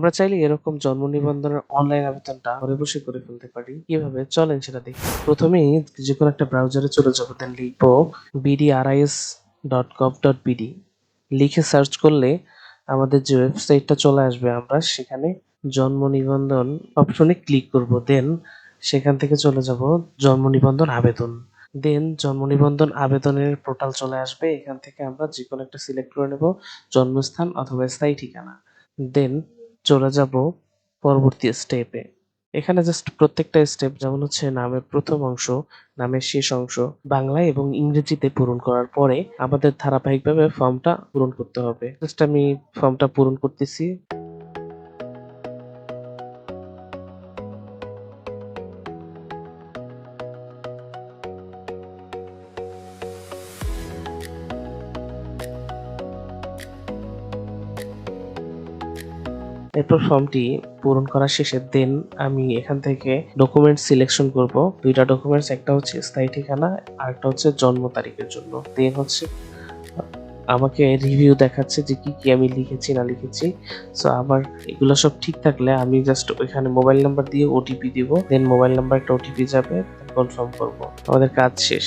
আমরা চাইলে এরকম জন্ম নিবন্ধনের অনলাইন আবেদনটা ঘরে বসে করে ফেলতে পারি। কিভাবে? চলেন সেটা দেখি। প্রথমেই যেকোনো একটা ব্রাউজারে চলে যাবো, দেন লিখবো bdris.gov.bd। লিখে সার্চ করলে আমাদের যে ওয়েবসাইটটা চলে আসবে, আমরা সেখানে জন্ম নিবন্ধন অপশনে ক্লিক করব। দেন সেখান থেকে চলে যাব জন্ম নিবন্ধন আবেদন। দেন জন্ম নিবন্ধন আবেদনের পোর্টাল চলে আসবে। এখান থেকে আমরা যেকোনো একটা সিলেক্ট করে নেব, জন্মস্থান অথবা স্থায়ী ঠিকানা। দেন চলে যাব পরবর্তী স্টেপে। এখানে জাস্ট প্রত্যেকটা স্টেপ, যেমন হচ্ছে নামের প্রথম অংশ, নামের শেষ অংশ বাংলায় এবং ইংরেজিতে পূরণ করার পরে আমাদের ধারাবাহিকভাবে ফর্মটা পূরণ করতে হবে। জাস্ট আমি ফর্মটা পূরণ করতেছি। এরপর ফর্মটি পূরণ করা শেষে দেন আমি এখান থেকে ডকুমেন্ট সিলেকশন করব। দুইটা ডকুমেন্টস, একটা হচ্ছে স্থায়ী ঠিকানা আর একটা হচ্ছে জন্ম তারিখের জন্য। দেন হচ্ছে আমাকে রিভিউ দেখাচ্ছে যে কি কি আমি লিখেছি না লিখেছি। সো আবার এগুলো সব ঠিক থাকলে আমি জাস্ট ওইখানে মোবাইল নাম্বার দিয়ে ওটিপি দিব। দেন মোবাইল নাম্বার একটা ওটিপি যাবে, কনফার্ম করব। আমাদের কাজ শেষ।